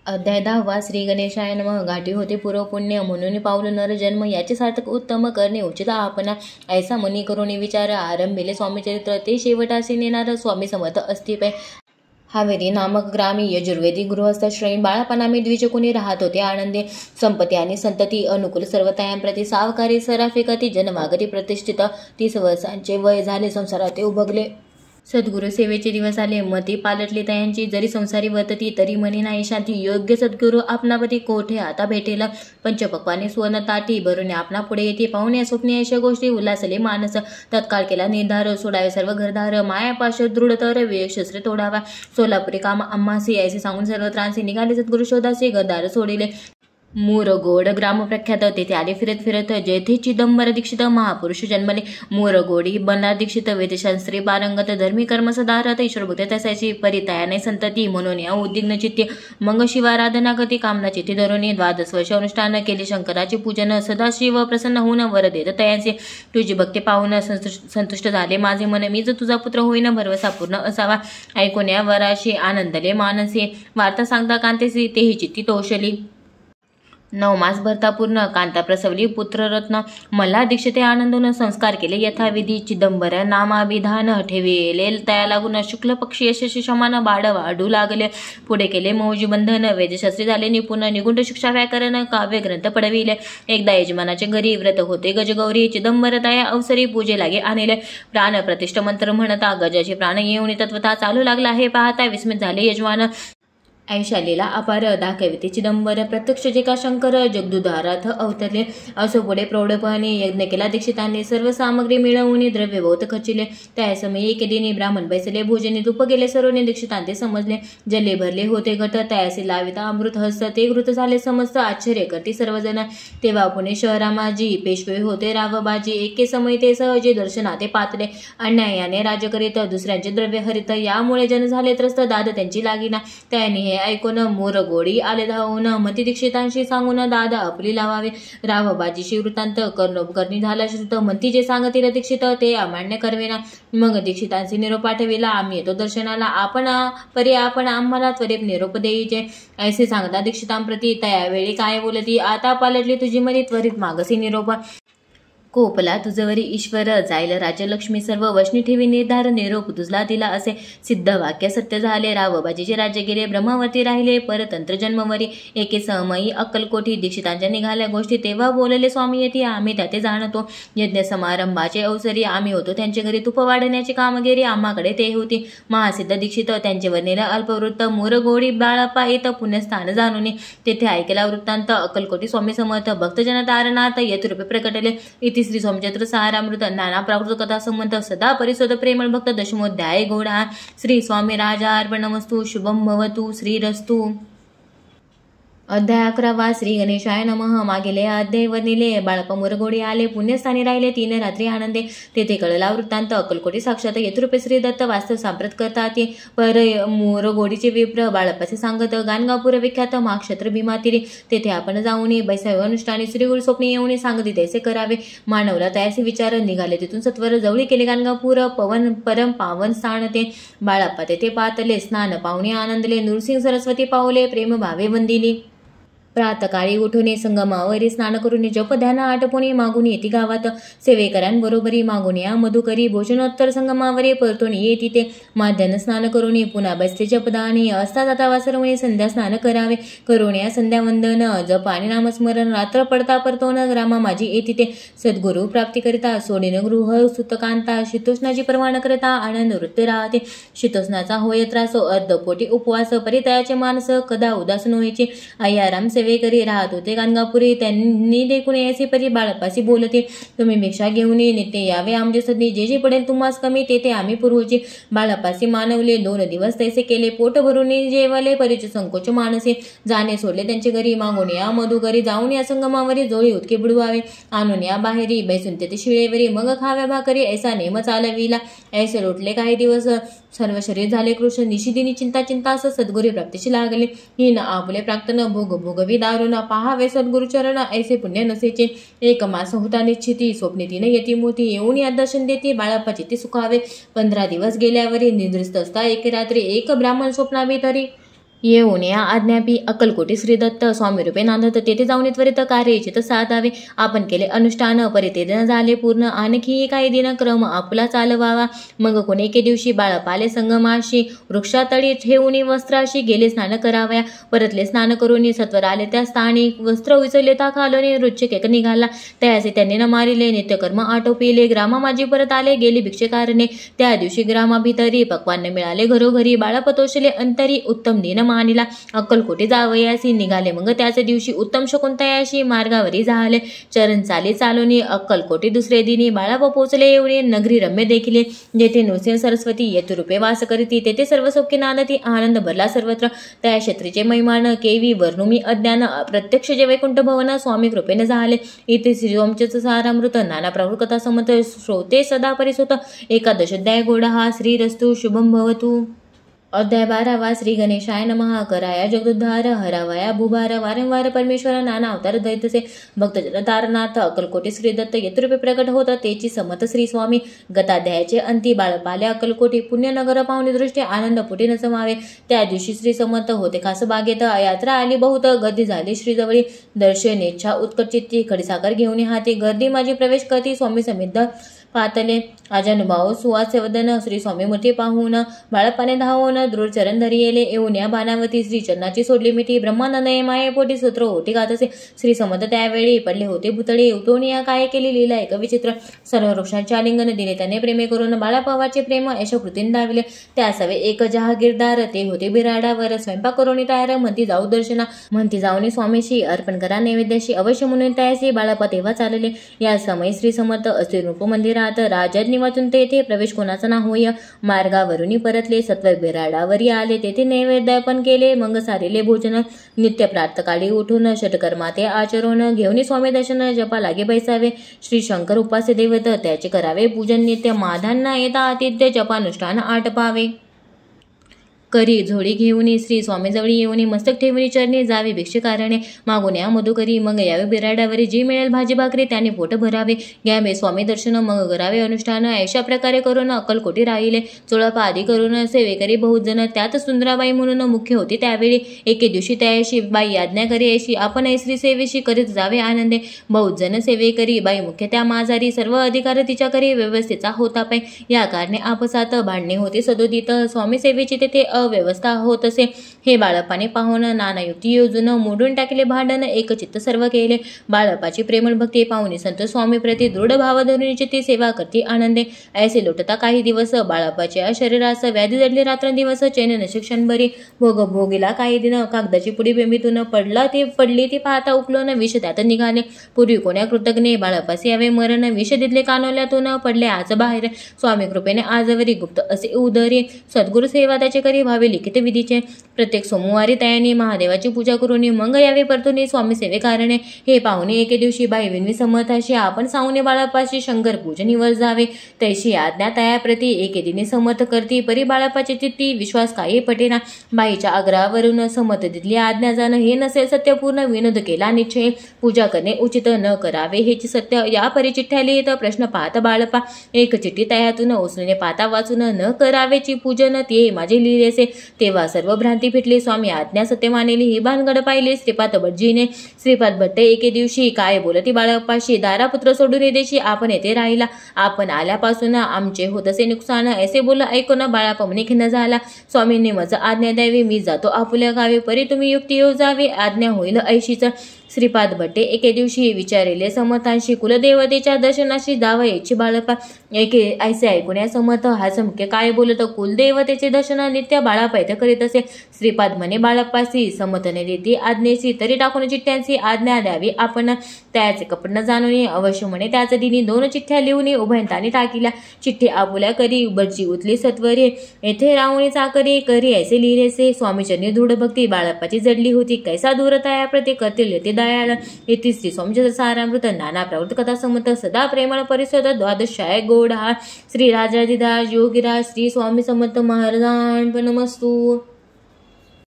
अध्याय 10 श्री गणेशाय नमः। गाठी होते पूर्व पुण्य म्हणून पाऊल नर जन्म, याचे सार्थक उत्तम करणे उचित आपणा। ऐसा मनी करून विचार आरंभिले स्वामी चरित्र, ते शेवटासी नेणार स्वामी समर्थ अस्तिपे। हावेरी नामक ग्रामी यजुर्वेदी गृहस्थश्रयी बाळपणामे द्विज कोणी राहत होते आनंदे। संपत्ती आणि संतती अनुकूल सर्व तयांप्रती सावकारी सराफिकती जनवागती प्रतिष्ठित। 30 वर्षांचे वय झाले, संसारात ते उभगले। सद्गुरु सेवेचे दिवस आले, मती पालटली तयांची। जरी संसारी वर्तती तरी मनी नाही शांती। योग्य सद्गुरु आपणापती कोठे आता भेटेल। पंचपक्वाने सुवर्ण ताटी भरून आपणा पुढे येते। पाहुण्या स्वप्ने अशा गोष्टी उल्हासले मानस। तत्काळ केला निर्धार, सोडावे सर्व घरदार। मायापाश दृढ तर विवेक शस्त्रे तोडावा। सोलापुरी काम आम्हासी ऐसे सांगून सर्व त्रांसी निघाले सद्गुरु शोधासी। घरदार सोडिले मुरगोड ग्राम प्रख्यात, तेथे आले फिरत फिरत। जेथे चिदंबर दीक्षित महापुरुष जन्मले। मुरगोडी बंडार दीक्षित वेदशास्त्री पारंगत। धर्मी कर्म सदारत ईश्वर भक्त तसायची। परितायाने संतती म्हणून या उद्विग्न चित्ते। मग शिवाराधना गती कामना चित्ती धरुणी। 12 वर्ष अनुष्ठान केले शंकराचे पूजन। सदाशिव प्रसन्न होऊन वर देत तयांचे। तुझी भक्ती पाहून संतुष्ट झाले माझे मन। मीच तुझा पुत्र होईन भरवसा पूर्ण असावा। ऐकून या वराशी आनंदले मानसे। वार्ता सांगता कांतेसी तेही चित्ती तोषली। 9 मास भरता पूर्ण कांता प्रसवली पुत्ररत्न। मला दीक्षिते आनंदून संस्कार केले यथाविधी। चिदंबर नामाभिधान ठेविले तया लागून। शुक्ल पक्षी यशस्वी शमान बाळ वाढू लागले। पुढे केले मौजी बंधन, वेदशास्त्री झाले निपुण। निगुंड शिक्षा व्याकरण काव्य ग्रंथ पडविले। एकदा यजमानाचे घरी व्रत होते गजगौरी। चिदंबर तया अवसरी पूजे लागे आणले। प्राण प्रतिष्ठ मंत्र म्हणता गजाचे प्राण येऊन तत्वता चालू लागला हे पाहता विस्मित झाले यजमान। ऐशालीला अपार दाखविते चिदंबर, प्रत्यक्ष जे का शंकर जगदुधारात अवतरले। असो पुढे प्रौढपणे यज्ञ केला दीक्षितांनी। सर्व सामग्री मिळवून द्रव्य बहुत खर्चिले। त्या समयी एके दिनी ब्राह्मण बैसले भोजनी। तुप गेले सर्वने दीक्षितांते समजले। जले भरले होते घट तयासी लाविता अमृत हस्त। ते घृत झाले समस्त आश्चर्य करती सर्वजण। तेव्हा पुणे शहरामाजी पेशवे होते रावबाजी। एके समय ते सहजे दर्शनाते पातले। अन्यायाने राज्य करीत दुसऱ्यांचे द्रव्य हरित। यामुळे जन झाले त्रस्त दाद त्यांची लागिना। त्यांनी हे ऐकून मुरगोडी आले धावून। मती दीक्षितांशी सांगून दादा आपली लावावे। रावबाजीशी वृत्तांत कर्णोपकर्णी झाला श्रुत। मती जे सांगतील दीक्षित ते अमान्य करवेना। मग दीक्षितांशी निरोप पाठविला, आम्ही येतो दर्शनाला। आपण आम्हाला त्वरित निरोप देईचे। ऐसे सांगता दीक्षितांप्रती तयावेळी काय बोलती। आता पालटली तुझी मनी, त्वरित मागसी निरोप। कोपला तुझवरी ईश्वर, जाईल राज्यलक्ष्मी सर्व। वशनी ठेवी निर्धार, निरोप तुझला दिला असे। सिद्ध वाक्य सत्य झाले। रावबाजीचे राज्य गेले, ब्रह्मावरती राहिले परतंत्र जन्मवरी। एके समयी अक्कलकोटी दीक्षितांच्या निघाल्या गोष्टी। तेव्हा बोलले स्वामी येती आम्ही त्याते जाणतो। यज्ञ समारंभाचे अवसरी आम्ही होतो त्यांचे घरी। तुप वाढण्याची कामगिरी आम्हाकडे ते होती। महासिद्ध दीक्षित त्यांचे वर्णिले अल्पवृत्त। मुरगोडी बाळापा येत पुण्यस्थान जाणून। तेथे ऐकला वृत्तांत अक्कलकोटी स्वामी समर्थ। भक्तजन तारणार्थ यथरूपे प्रकटले। श्री स्वामीचरित्र सारामृत नाना प्राकृत कथा संबंध सदा परिशोध प्रेमळ भक्त दशमोध्याय घोडा। श्री स्वामी राजा अर्पणमस्तु। शुभम भवतु श्रीरस्तु। अध्याय 11 श्री गणेशाय नमः। मागेले अध्याय वर्णिले बाळापा मुरगोडी आले पुण्यस्थानी राहिले 3 रात्री आनंदे। तेथे कळला वृत्तांत अक्कलकोटी साक्षात यथरूपे श्री दत्त वास्तव सांप्रत करतात। पर मुरगोडीचे विप्र बाळापाचे सांगत गाणगापूर विख्यात महाक्षत्र भीमातिरी। तेथे आपण जाऊन बैसावे अनुष्ठानी। श्रीगुरु स्वप्ने येऊन सांगती तैसे करावे। मानवला तयासे विचार निघाले तिथून सत्वर। जवळी केले गाणगापूर पवन परम पावन स्थान ते। बाळापा तेथे पातले स्नान पाहुणे आनंदले। नृसिंह सरस्वती पावले प्रेम भावे वंदिली। प्रातकाळी उठून संगमावरी स्नान करून जप ध्यान आटपून मागून येती गावात। सेवेकरांबरोबरी मागून या मधुकरी। भोजनोत्तर संगमावरी परतून येती ते। माध्यान स्नान करून पुन्हा बसते जपदानी। असता जाता वासरवणे संध्या स्नान करावे। करून या संध्या वंदन जप आणि नामस्मरण। रात्र पडता परतून ग्रामा माझी येती ते। सद्गुरु प्राप्ती करिता सोडीन गृह सुतकांता। शीतोष्णाची पर्वा न करता आनंद वृत्ती राहते। शीतोष्णाचा होय त्रास अर्धपोटी उपवास। परितयाचे मानस कदा उदास नव्हेचे। अय्याराम सेवे करी राहत होते गाणगापुरी। त्यांनी देखून याचे परी बाळापाशी बोलते, तुम्ही भिक्षा घेऊन नित्य यावे आमचे सदनी। जे जे पडेल तुम्हास कमी तेथे आम्ही पुरवचे। बाळापाशी मानवले 2 दिवस तैसे केले। पोट भरून जेवले परीचे संकोच मानसे। जाणे सोडले त्यांचे घरी मागून या मधुकरी। जाऊन या संगमावरी जोळी उदके बुडवावे। आणून या बाहेरी बैसून तेथे शिळेवरी। मग खाव्या भाकरी ऐसा नेम चालविला। ऐसे लोटले काही दिवस। सर्व शरीर झाले कृष्ण। निशिदिनी चिंता चिंतास सद्गुरी प्राप्तीशी लागले। हिन आपुले प्राक्तन भोग भोगवी दारुण। पाहावे सद्गुरु चरण ऐसे पुण्य नसेचे। 1 मास होता निश्चिती। स्वप्ने 3 यती मोती। येऊन या दर्शन देती बाळापाची ते सुखावे। 15 दिवस गेल्यावरी निद्रिस्त असता एके रात्री एक ब्राह्मण स्वप्नाभितरी येऊन या आज्ञापी अक्कलकोटी श्री दत्त स्वामी रूपे नांदत तेथे जाऊन त्वरित कार्य इच्छित साधावे. आपण केले अनुष्ठान परितेदन झाले पूर्ण. आणखी काही दिन क्रम आपुला चालवावा. मग कोणी एके दिवशी बाळपाले संगमाशी वृक्षातळी ठेवून वस्त्राशी गेले स्नान करावया. परतले स्नान करून सत्वर आले त्या स्थानी. वस्त्र उचलले ता खालोनी रुच्चकेक निघाला. त्याचे त्यांनी न मारिले. नित्यकर्म आटोपिले. ग्रामा माझी परत आले गेली भिक्षेकारणे. त्या दिवशी ग्रामाभितरी पक्वान मिळाले घरोघरी. बाळपतोषले अंतरी उत्तम दिन मानिला. अक्कलकोटी जावयासी निघाले. मग त्याच दिवशी उत्तम शकुंतयाशी मार्गावरी झाले. चरण चाली चालूनी अक्कलकोटी दुसरे दिनी. बाळाप पोचले येऊन नगरी रम्य देखिले. जेथे नृसिंह सरस्वती यतुरूपे वास करीती. तेथे सर्व सौख्य नांदती. आनंद भरला सर्वत्र. त्या क्षेत्रीचे महिमान केवी वर्णुमी अज्ञान. प्रत्यक्ष जे वैकुंठ भवन स्वामी कृपेने झाले. इथे श्रीओमचे सारामृत नाना प्रवृत्त कथा समत श्रोते सदा परिसुत. एकादशोध्याय गोडा हा. श्रीरस्तु शुभम भवतु. अध्याय 12वा. श्री गणेशाय नमः. कराया जगदुद्धार हरावया भूभार. वारंवार परमेश्वर नाना अवतार दैतसे. भक्तजन तारनाथ अक्कलकोटी श्री दत्त यतरूपे प्रकट होत. तेची समत श्री स्वामी. गताध्यायाचे अंती. बाळपाले अक्कलकोटी पुण्यनगर पाहुणी दृष्टी आनंद पुटी न समावे. त्या दिवशी श्री समत होते खास बागेत. यात्रा आली बहुत. गर्दी झाली श्रीजवळी. दर्शनेच्छा उत्कट चित्ती. खडीसाखर घेऊन हाती. गर्दी माझी प्रवेश करती. स्वामी समिद्ध पातले. अजानुभाव सुवास्य वदन. श्री स्वामी मूर्ती पाहून बाळपाने धावून दृढ चरण धरी येले. येऊन या बाणावती श्री चरणाची सोडली मिठी. ब्रह्मानंद माये पोटी सूत्र होती गात असे. श्री समर्थ त्यावेळी पडले होते भुतळे. उतरून या काय केली लीला एक विचित्र. सर्व वृक्षांचे आलिंगन दिले त्याने प्रेमे करून. बाळापावाचे प्रेम यशकृतीने दाविले. त्या सवे एक जहागीरदार ते होते बिराडावर. स्वयंपाक करून तयार म्हणती जाऊ दर्शना. म्हणती जाऊन स्वामीशी अर्पण करा नैवेद्याशी. अवश्य म्हणून त्याशी बाळापा तेव्हा चालले. या समय श्री समर्थ असे रूप मंदिरात राजाज्ञ वाचून तेथे प्रवेश कोणाचा ना होय. मार्गावरून परतले. सत्व बिराडावरी आले. तेथे नैवेद्यापन केले. मग सारेले भोजन. नित्य प्रातकाळी उठून षटकर्माते आचरून घेऊन स्वामी दर्शन जपा लागे बैसावे. श्री शंकर उपास्य दैवत त्याचे करावे पूजन. नित्य माधांना येता आतिथ्य जपानुष्ठान आटपावे. करी झोळी घेऊन श्री स्वामीजवळी येऊन मस्तक ठेवून चरणी जावे भिक्षेकारणे. मागून या मधुकरी. मग यावे बिराडावरी. जी मिळेल भाजी भाकरी त्याने पोट भरावे. घ्यावे स्वामी दर्शन. मग करावे अनुष्ठान. अशा प्रकारे करून अक्कलकोटी राहिले. चोळपा आदी करून सेवेकरी बहुत जण. त्यात सुंदराबाई म्हणून मुख्य होती त्यावेळी. एके दिवशी त्याशी बाई आज्ञा करी अशी. आपण श्री सेवेशी करीत जावे आनंदे. बहुत जण सेवेकरी. बाई मुख्य त्या माझारी. सर्व अधिकार तिच्या करी व्यवस्थेचा होता पाय. या कारणे आपसात भांडणे होते सदोदित. स्वामी सेवेची तेथे अव्यवस्था होत असे. हे बाळपाने पाहून नाना युक्ती योजून मोडून टाकले भांडण. एकचित्त सर्व केले. बाळपाची प्रेमळ भक्ती पाहुणी संत स्वामी प्रति दृढ भाव धरून ती सेवा करती आनंदे. ऐसे लोटता काही दिवस. बाळपाच्या शरीरास व्याधी जडली रात्रंदिवस. चैन नशिक्षण बरी. भोग भोगीला काही दिन. कागदाची पुडी बेंबीतून पडली ती पाहता उकलून विष त्यात निघाले. पूर्वी कोण्या कृतज्ञे बाळपासी यावे मरण. विष दिदले कानोल्यातून पडले आज बाहेर. स्वामी कृपेने आजवरी गुप्त असे उदरे. सद्गुरु सेवा त्याचे करी भावे लिखित विधीचे. प्रत्येक सोमवारी त्याने महादेवाची पूजा करून मग यावे परतून स्वामी सेवेकारणे. हे पाहुणे एके दिवशी बाई विनवी समर्थाशी आपण सावने बाळापाशी शंकर पूजनीवर जावे. तैशी आज्ञा तयाप्रती एके दिनी समर्थ करती. परी बाळापाची चित्ती विश्वास काही पटेना. बाईच्या आग्रहावरून समर्थ दिली आज्ञा जाणं. हे नसेल सत्यपूर्ण विनोद केला निश्चय. पूजा करणे उचित न करावे हेची सत्य. या परी चिठ्ठ्या लिहित प्रश्न पाहत बाळपा. एक चिठ्ठी तयातून ओसरीने पाहता वाचून न करावेची पूजन ते माझे लिहिलेसे. तेव्हा सर्व भ्रांती फिटली. स्वामी आज्ञा सत्य मानेली. ही भानगड पाहिली श्रीपाद भटजीने. श्रीपाद भट्ट एके दिवशी काय बोलती बाळापाशी. दारापुत्र सोडून देशी आपण येथे राहिला. आपण आल्यापासून आमचे होतसे नुकसान. ऐसे बोल ऐकून बाळापा म्हणे खिन्न झाला. स्वामींनी मज आज्ञा द्यावी. मी जातो आपुल्या गावी. परी तुम्ही युक्ती येऊ जावी. आज्ञा होईल ऐशीच. श्रीपाद भट्टे एके दिवशी विचारिले समर्थांशी. कुलदेवतेच्या दर्शनाशी जावयाची बाळापा. एके ऐसे ऐकून या समर्थ हा मुख्य काय बोलत. कुलदेवतेचे दर्शन नित्य बाळापा इथे करीत असे. श्रीपाद म्हणे बाळापासी. समर्थने देती आज्ञेची. तरी टाकून चिठ्ठ्यांची आज्ञा द्यावी आपण. त्याचे कपट न जाणून अवश्य म्हणे त्याच दिनी 2 चिठ्ठ्या लिहून उभयंताने टाकिल्या. चिठ्ठी आपुल्या करी. भटजी उतली सत्वरे. येथे राहुणी चाकरी करी ऐसे लिहिलेसे. स्वामीचरणी दृढ भक्ती बाळापाची जडली होती. कैसा दूरता या प्रति करतील ते दयाळ. येथे श्री स्वामीचे सारामृत नाना प्रवृत्त कथा समर्थ सदा प्रेमळ परिसर. द्वादशाय गोड हा. श्री राजाधिराज योगीराज श्री स्वामी समर्थ महाराजांपनमस्तु.